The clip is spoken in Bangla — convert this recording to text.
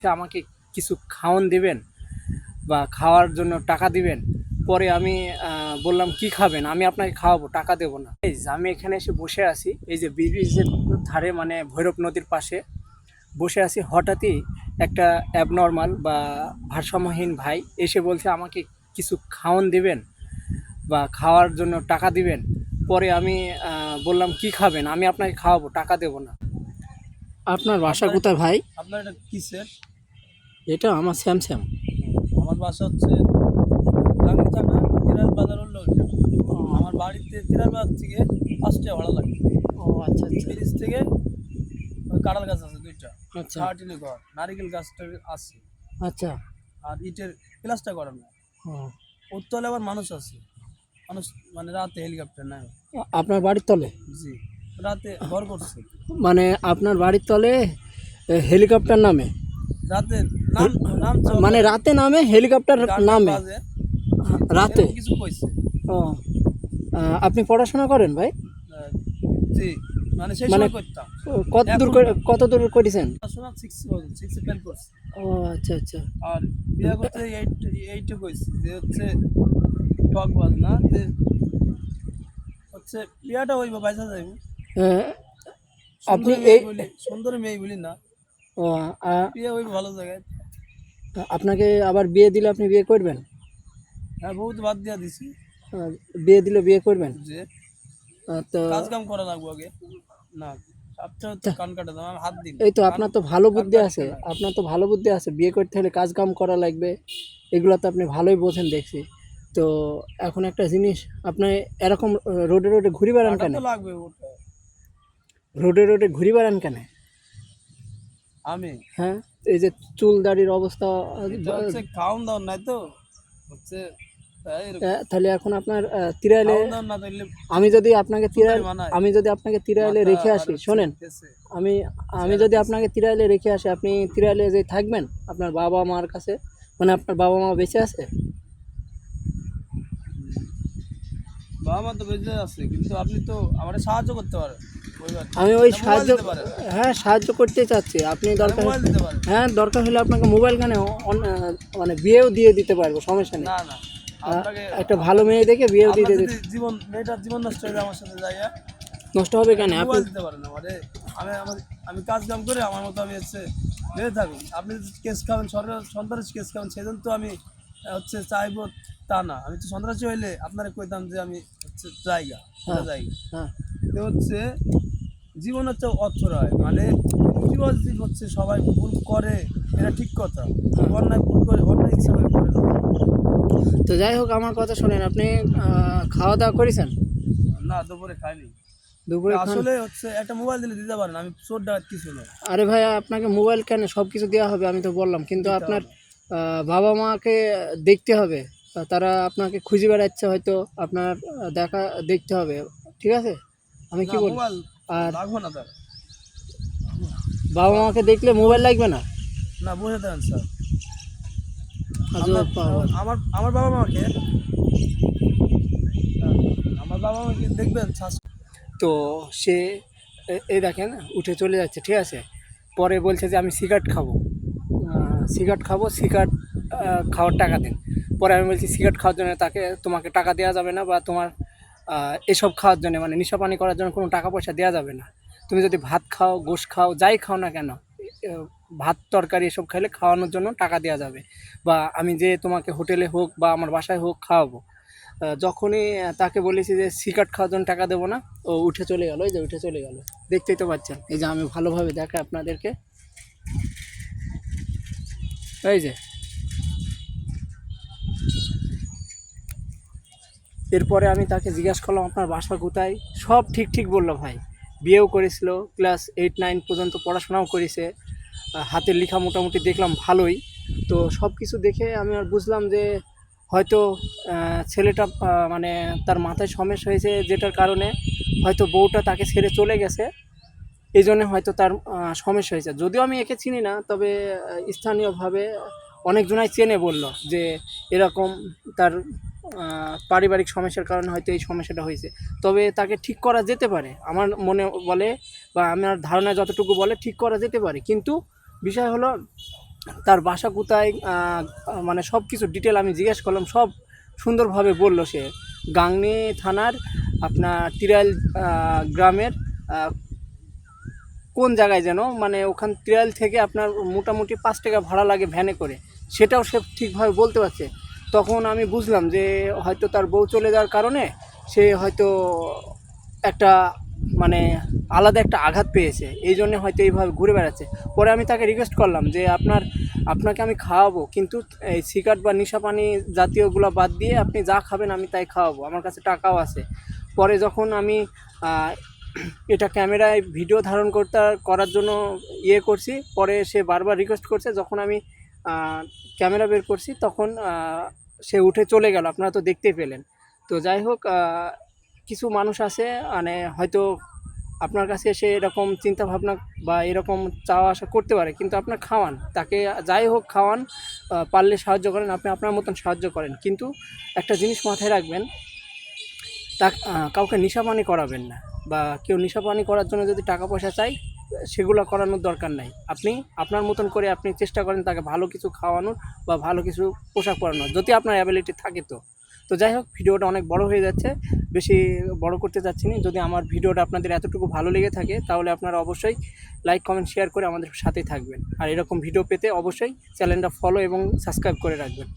আমাকে কিছু খাওয়ান দিবেন বা খাওয়ার জন্য টাকা দিবেন। পরে আমি বললাম কি খাবেন, আমি আপনাকে খাওয়াবো, টাকা দেবো না। এই যে আমি এখানে এসে বসে আছি, এই যে ব্রিজের ধারে মানে ভৈরব নদীর পাশে বসে আছি। হঠাৎই একটা অ্যাবনর্মাল বা ভারসাম্যহীন ভাই এসে বলছে আমাকে কিছু খাওয়ান দিবেন বা খাওয়ার জন্য টাকা দিবেন। পরে আমি বললাম কি খাবেন, আমি আপনাকে খাওয়াবো, টাকা দেবো না। আপনার বাসা কোথায় ভাই? আপনার এটা কিসের? এটা আমার স্যামসাং। আমার বাসা হচ্ছে টাঙ্গি থানা তিরাল বাজার হলো ওইটা। আমার বাড়িতে তিরাল বাজার থেকে 5 টাকা ভাড়া লাগে। ও আচ্ছা আচ্ছা ব্রিজ থেকে ওই কাঁঠাল গাছ আছে 2টা, আচ্ছা ছাটিনি ঘর, নারিকেল গাছটা আছে, আচ্ছা। আর ইটের প্লাস্টার করানো। ও, উত্তলে আবার মানুষ আছে, মানুষ মানে রাতে হেলিকপ্টার নেয়। আপনার বাড়ির তলে? জি, রাতে ঘর করছে, মানে আপনার বাড়ির তলে হেলিকপ্টার নামে? রাতে নাম নাম মানে রাতে নামে হেলিকপ্টার নামে? বাজে রাতে? এরকম কিছু কইছে। ও, আপনি পড়াশোনা করেন ভাই? আহ, জি, মানে সেই মানে সময় করতাম। কত দূর করেছেন? পড়াশোনা 6 ফেল করছি। ও আচ্ছা আচ্ছা। আর বিয়ে করতে এইটুকু কইছি যে হচ্ছে ঠকবাজ না, যে হচ্ছে বিয়াটা হইব বাইসা যাইব। আহ, আপনি সুন্দরী মেয়ে এই বলি, সুন্দরী মেয়ে বলি না, ও, আহ, বিয়ে হইব ভালো জায়গায়। আপনাকে আবার বিয়ে দিলে আপনি বিয়ে করবেন? হ্যাঁ, বহুত বাদ দিয়া দিছি বিয়ে দিলে বিয়ে করবেন? যে তো কাজ কাম করা লাগবো আগে। না, সবটা হচ্ছে কান কাটা দাম, আমি হাত দিন। এই তো আপনার তো ভালো বুদ্ধি আছে, আপনার তো ভালো বুদ্ধি আছে। বিয়ে করতে হলে কাজ কাম করা লাগবে, এগুলো তো আপনি ভালোই বোঝেন দেখছি। তো এখন একটা জিনিস, আপনি এরকম রোডে রোডে ঘুরে বেড়ান টাকা কেন? তো লাগবে ওটা। রোডে রোডে ঘুরে বেড়ান কেন? আমি হ্যাঁ, এই যে চুল দাড়ির অবস্থা। এটা হচ্ছে খাওন দাওন নাই তো, হচ্ছে তাই এরকম। তাহলে এখন আপনার তিরাইলে খাওন দাওন না তাইলে আমি যদি আপনাকে সুন্দরী মানায়। আমি যদি আপনাকে তিরাইলে মাথা রেখে আর আসি, হচ্ছে শোনেন, ফেসে আমি আমি যদি আপনাকে তিরাইলে রেখে আসি, আপনি তিরাইলে যে থাকবেন আপনার বাবা মার কাছে? মানে আপনার বাবা মা বেঁচে আছে? বাবা মা তো বেঁচে আছে, কিন্তু আপনি তো আমার সাহায্য করতে পারেন। আমি ওই মোবাইল সাহায্য, দিতে পারেন, হ্যাঁ সাহায্য করতে চাচ্ছি। আপনি দরকার, মোবাইল দিতে পারেন। হ্যাঁ দরকার হলে আপনাকে মোবাইল কেন, মানে বিয়েও দিয়ে দিতে পারবো, সমস্যা নেই। না না, আপনাকে একটা ভালো মেয়ে দেখে বিয়েও দিয়ে আপনার দিতে। যদি জীবন মেয়েটার জীবন নষ্ট হয়ে যায় আমার সাথে যাইয়া, নষ্ট হবে কেন? আপনি মোবাইল দিতে পারেন আমারে। আমি কাজ কাম করে আমার মতো আমি হচ্ছে বেঁচে থাকুন। আপনি যদি কেস খাবেন, সন্ত্রাসী কেস খাবেন, সেজন্য তো আমি হচ্ছে চাইবো তা না। আমি তো সন্ত্রাসী হইলে আপনারা কইতাম যে আমি হচ্ছে জায়গা হ্যাঁ জায়গা। হ্যাঁ তো হচ্ছে জীবন হচ্ছে অর্থরয়, মানে প্রতিবার দিন হচ্ছে সবাই ভুল করে, এটা ঠিক কথা। অন্যায় ভুল করে, অন্যায় ইচ্ছা করে করে না। তো যাই হোক, আমার কথা শোনেন, আপনি খাওয়া দাওয়া করেছেন? না, দুপুরে খাইনি। দুপুরে খান? আসলে হচ্ছে একটা মোবাইল দিলে দিতে পারেন, আমি চোর ডাকাত কিছু নয়। আরে ভাইয়া, আপনাকে মোবাইল কেন, সব কিছু দেওয়া হবে, আমি তো বললাম, কিন্তু দিতে আপনার হবে। বাবা মাকে দেখতে হবে। তারা আপনাকে খুঁজে বেড়াচ্ছে হয়তো, আপনার দেখতে হবে, ঠিক আছে? আমি না, কি বলি, মোবাইল আর লাগবো না তার। বাবা মাকে দেখলে মোবাইল লাগবে না? না, বুঝে দেন স্যার। আজব পাগল। আমার আমার বাবা মাকে, আমার বাবা মাকে দেখবেন তো সে এই দেখেন উঠে চলে যাচ্ছে, ঠিক আছে? পরে বলছে যে আমি সিগারেট খাবো, সিগারেট খাওয়ার টাকা দিন। পরে আমি বলছি সিগারেট খাওয়ার জন্য তোমাকে টাকা দেওয়া যাবে না, বা তোমার এসব খাওয়ার জন্য মানে নেশা পানি করার জন্য কোনো টাকা পয়সা দেওয়া যাবে না। তুমি যদি ভাত খাও, গোশ খাও, যাই খাও না কেন, ভাত তরকারি এসব খাইলে খাওয়ানোর জন্য টাকা দেওয়া যাবে, বা আমি যে তোমাকে হোটেলে হোক বা আমার বাসায় হোক খাওয়াবো। যখনই তাকে বলেছি যে সিগারেট খাওয়ার জন্য টাকা দেবো না, ও উঠে চলে গেল। এই যে উঠে চলে গেল, দেখতেই তো পাচ্ছেন। এই যে আমি ভালোভাবে দেখাই আপনাদেরকে, এই যে। এরপরে আমি তাকে জিজ্ঞাসা করলাম আপনার বাসা কোথায়, সব ঠিক ঠিক বললো ভাই। বিয়েও করেছিল, ক্লাস 8-9 পর্যন্ত পড়াশোনাও করেছে, হাতের লেখা মোটামুটি দেখলাম ভালোই। তো সব কিছু দেখে আমি আর বুঝলাম যে হয়তো ছেলেটা মানে তার মাথায় সমস্যা হয়েছে, যেটার কারণে হয়তো বউটা তাকে ছেড়ে চলে গেছে, এই জন্য হয়তো তার সমস্যা হয়েছে। যদিও আমি একে চিনি না, তবে স্থানীয়ভাবে অনেকজনাই চেনে, বলল যে এরকম তার পারিবারিক সমস্যার কারণে হয়তো এই সমস্যাটা হয়েছে। তবে তাকে ঠিক করা যেতে পারে, আমার মনে বলে, বা আমার ধারণা যতটুকু বলে ঠিক করা যেতে পারে। কিন্তু বিষয় হলো তার বাসা কোথায়, মানে সব কিছু ডিটেল আমি জিজ্ঞেস করলাম, সব সুন্দরভাবে বললো সে। গাংনী থানার আপনার তিরাইল গ্রামের কোন জায়গায় যেন, মানে ওখান তিরাইল থেকে আপনার মোটামুটি 5 টাকা ভাড়া লাগে ভ্যানে করে, সেটাও সে ঠিকভাবে বলতে পারছে। তখন আমি বুঝলাম যে হয়তো তার বউ চলে যাওয়ার কারণে সে হয়তো একটা মানে আলাদা একটা আঘাত পেয়েছে, এই জন্যে হয়তো এইভাবে ঘুরে বেড়াচ্ছে। পরে আমি তাকে রিকোয়েস্ট করলাম যে আপনাকে আমি খাওয়াবো, কিন্তু এই সিগারেট বা নেশা পানি জাতীয়গুলো বাদ দিয়ে আপনি যা খাবেন আমি তাই খাওয়াবো, আমার কাছে টাকাও আছে। পরে যখন আমি আহ, এটা ক্যামেরায় ভিডিও ধারণ করার জন্য করছি, পরে সে বারবার রিকোয়েস্ট করছে, যখন আমি ক্যামেরা বের করছি তখন সে উঠে চলে গেল, আপনারা তো দেখতেই পেলেন। তো যাই হোক, কিছু মানুষ আছে মানে হয়তো আপনার কাছে এসে এরকম চিন্তা ভাবনা বা এরকম চাওয়া আশা করতে পারে, কিন্তু আপনার খাওয়ান তাকে, যাই হোক খাওয়ান, পারলে সাহায্য করেন, আপনি আপনার মতন সাহায্য করেন, কিন্তু একটা জিনিস মাথায় রাখবেন, তা কাউকে নেশাপানি করাবেন না, বা কেউ নেশাপানি করার জন্য যদি টাকা পয়সা চাই সেগুলো করানোর দরকার নাই। আপনি আপনার মতন করে আপনি চেষ্টা করেন তাকে ভালো কিছু খাওয়ানোর বা ভালো কিছু পোশাক পরানোর, যদি আপনার অ্যাবিলিটি থাকে। তো তো যাই হোক, ভিডিওটা অনেক বড় হয়ে যাচ্ছে, বেশি বড় করতে যাচ্ছি না। যদি আমার ভিডিওটা আপনাদের এতটুকু ভালো লেগে থাকে তাহলে আপনারা অবশ্যই লাইক কমেন্ট শেয়ার করে আমাদের সাথেই থাকবেন, আর এরকম ভিডিও পেতে অবশ্যই চ্যানেলটা ফলো এবং সাবস্ক্রাইব করে রাখবেন।